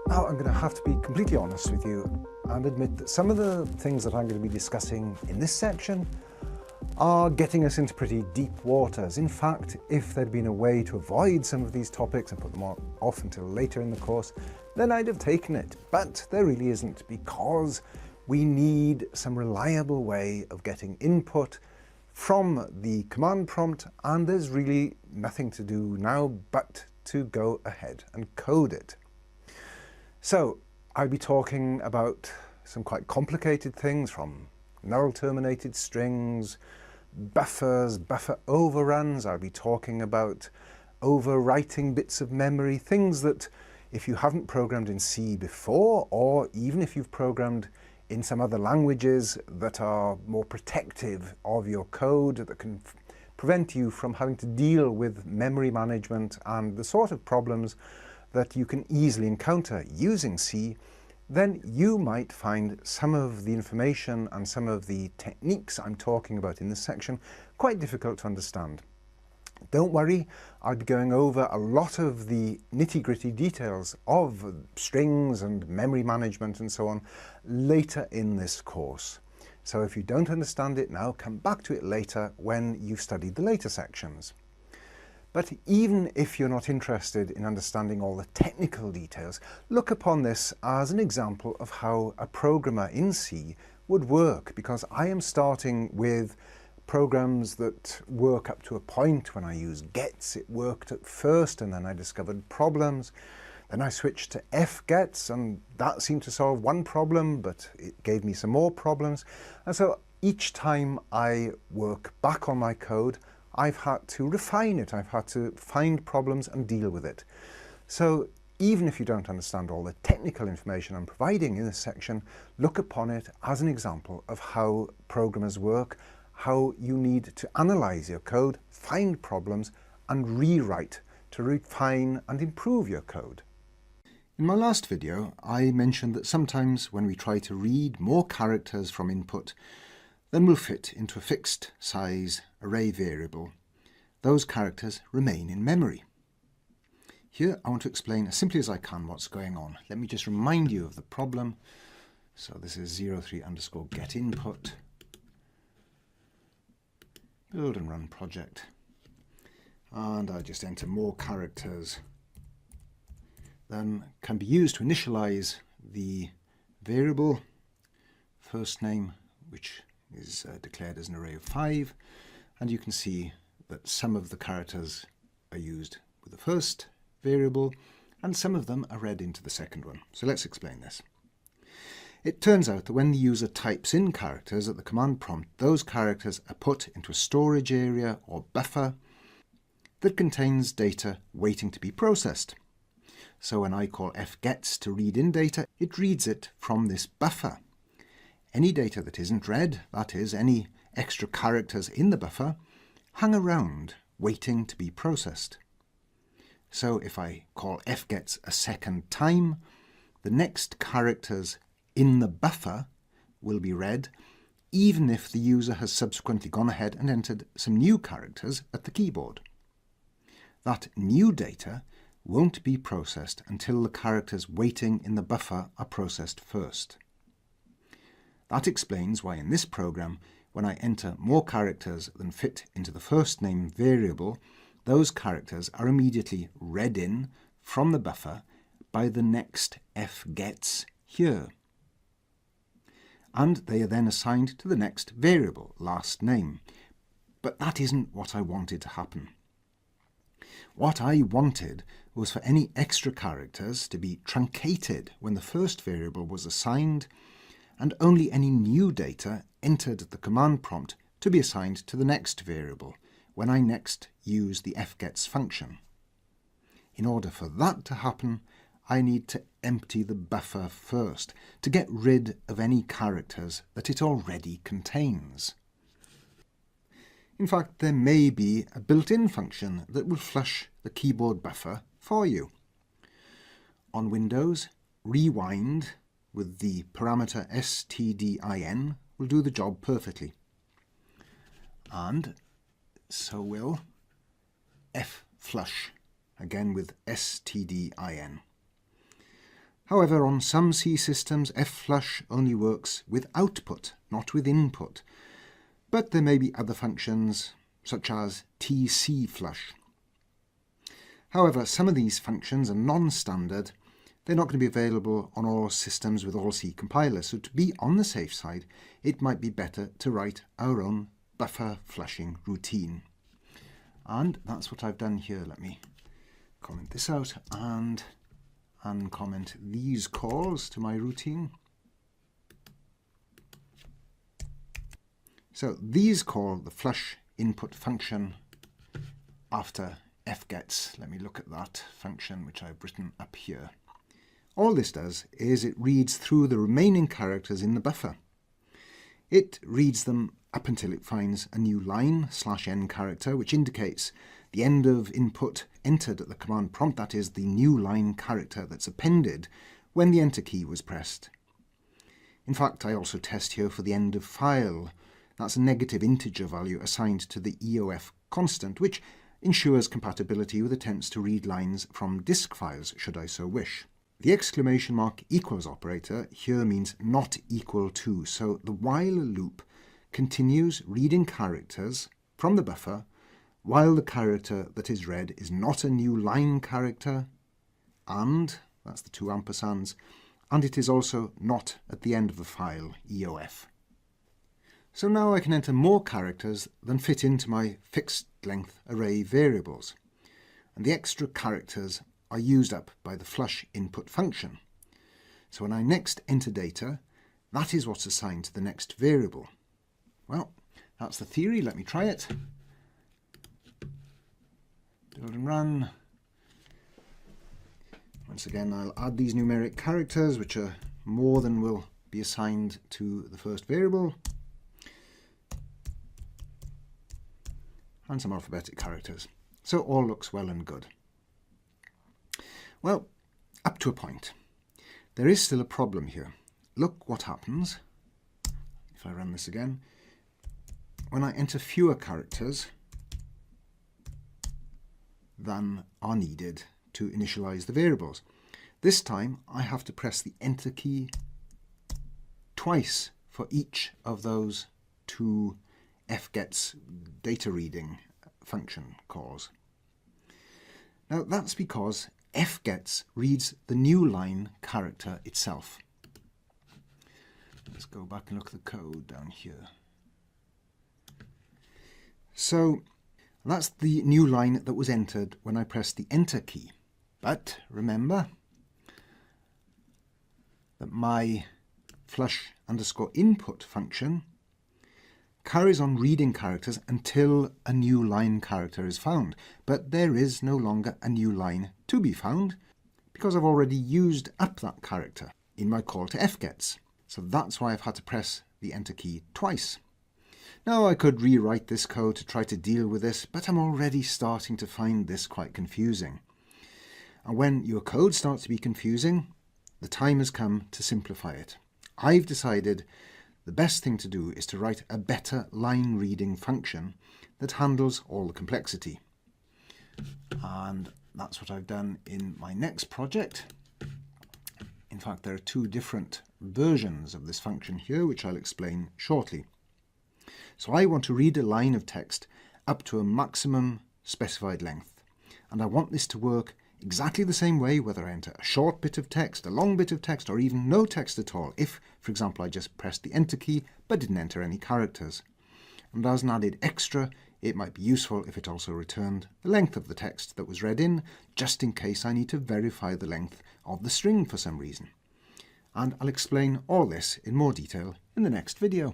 Now, I'm going to have to be completely honest with you and admit that some of the things that I'm going to be discussing in this section are getting us into pretty deep waters. In fact, if there'd been a way to avoid some of these topics and put them off until later in the course, then I'd have taken it. But there really isn't, because we need some reliable way of getting input from the command prompt, and there's really nothing to do now but to go ahead and code it. So I'll be talking about some quite complicated things, from null terminated strings, buffers, buffer overruns. I'll be talking about overwriting bits of memory, things that if you haven't programmed in C before, or even if you've programmed in some other languages that are more protective of your code, that can prevent you from having to deal with memory management and the sort of problems that you can easily encounter using C, then you might find some of the information and some of the techniques I'm talking about in this section quite difficult to understand. Don't worry, I'll be going over a lot of the nitty-gritty details of strings and memory management and so on later in this course. So if you don't understand it now, come back to it later when you've studied the later sections. But even if you're not interested in understanding all the technical details, look upon this as an example of how a programmer in C would work, because I am starting with programs that work up to a point. When I use gets, it worked at first, and then I discovered problems. Then I switched to fgets, and that seemed to solve one problem, but it gave me some more problems. And so each time I work back on my code, I've had to refine it. I've had to find problems and deal with it. So even if you don't understand all the technical information I'm providing in this section, look upon it as an example of how programmers work, how you need to analyze your code, find problems, and rewrite to refine and improve your code. In my last video, I mentioned that sometimes when we try to read more characters from input than will fit into a fixed size array variable, those characters remain in memory. Here I want to explain as simply as I can what's going on. Let me just remind you of the problem. So this is 03_getinput, build and run project, and I just enter more characters than can be used to initialize the variable first name, which is declared as an array of 5, and you can see that some of the characters are used with the first variable and some of them are read into the second one. So let's explain this. It turns out that when the user types in characters at the command prompt, those characters are put into a storage area or buffer that contains data waiting to be processed. So when I call fgets to read in data, it reads it from this buffer. Any data that isn't read, that is, any extra characters in the buffer, hang around waiting to be processed. So if I call fgets a second time, the next characters in the buffer will be read, even if the user has subsequently gone ahead and entered some new characters at the keyboard. That new data won't be processed until the characters waiting in the buffer are processed first. That explains why in this program, when I enter more characters than fit into the first name variable, those characters are immediately read in from the buffer by the next fgets here. And they are then assigned to the next variable, last name. But that isn't what I wanted to happen. What I wanted was for any extra characters to be truncated when the first variable was assigned, and only any new data entered at the command prompt to be assigned to the next variable when I next use the fgets function. In order for that to happen, I need to empty the buffer first to get rid of any characters that it already contains. In fact, there may be a built-in function that will flush the keyboard buffer for you. On Windows, rewind with the parameter stdin will do the job perfectly. And so will flush, again with stdin. However, on some C systems, fflush only works with output, not with input. But there may be other functions, such as tcflush. However, some of these functions are non-standard. They're not going to be available on all systems with all C compilers, so to be on the safe side, it might be better to write our own buffer flushing routine. And that's what I've done here. Let me comment this out and uncomment these calls to my routine. So these call the flush input function after fgets. Let me look at that function which I've written up here. All this does is it reads through the remaining characters in the buffer. It reads them up until it finds a new line /n character, which indicates the end of input entered at the command prompt, that is, the new line character that's appended when the enter key was pressed. In fact, I also test here for the end of file. That's a negative integer value assigned to the EOF constant, which ensures compatibility with attempts to read lines from disk files, should I so wish. The exclamation mark equals operator here means not equal to, so the while loop continues reading characters from the buffer while the character that is read is not a new line character, and, that's the two ampersands, and it is also not at the end of the file, EOF. So now I can enter more characters than fit into my fixed length array variables, and the extra characters are used up by the flush input function. So when I next enter data, that is what's assigned to the next variable. Well, that's the theory. Let me try it. Build and run. Once again, I'll add these numeric characters, which are more than will be assigned to the first variable, and some alphabetic characters. So all looks well and good. Well, up to a point. There is still a problem here. Look what happens if I run this again. When I enter fewer characters than are needed to initialize the variables. This time I have to press the enter key twice for each of those two fgets data reading function calls. Now that's because fgets reads the new line character itself. Let's go back and look at the code down here. So that's the new line that was entered when I pressed the enter key. But remember that my flush underscore input function carries on reading characters until a new line character is found. But there is no longer a new line to be found because I've already used up that character in my call to fgets. So that's why I've had to press the enter key twice. Now I could rewrite this code to try to deal with this, but I'm already starting to find this quite confusing. And when your code starts to be confusing, the time has come to simplify it. I've decided the best thing to do is to write a better line reading function that handles all the complexity. And that's what I've done in my next project. In fact, there are two different versions of this function here, which I'll explain shortly. So I want to read a line of text up to a maximum specified length. And I want this to work exactly the same way whether I enter a short bit of text, a long bit of text, or even no text at all, if, for example, I just pressed the enter key but didn't enter any characters. And as an added extra, it might be useful if it also returned the length of the text that was read in, just in case I need to verify the length of the string for some reason. And I'll explain all this in more detail in the next video.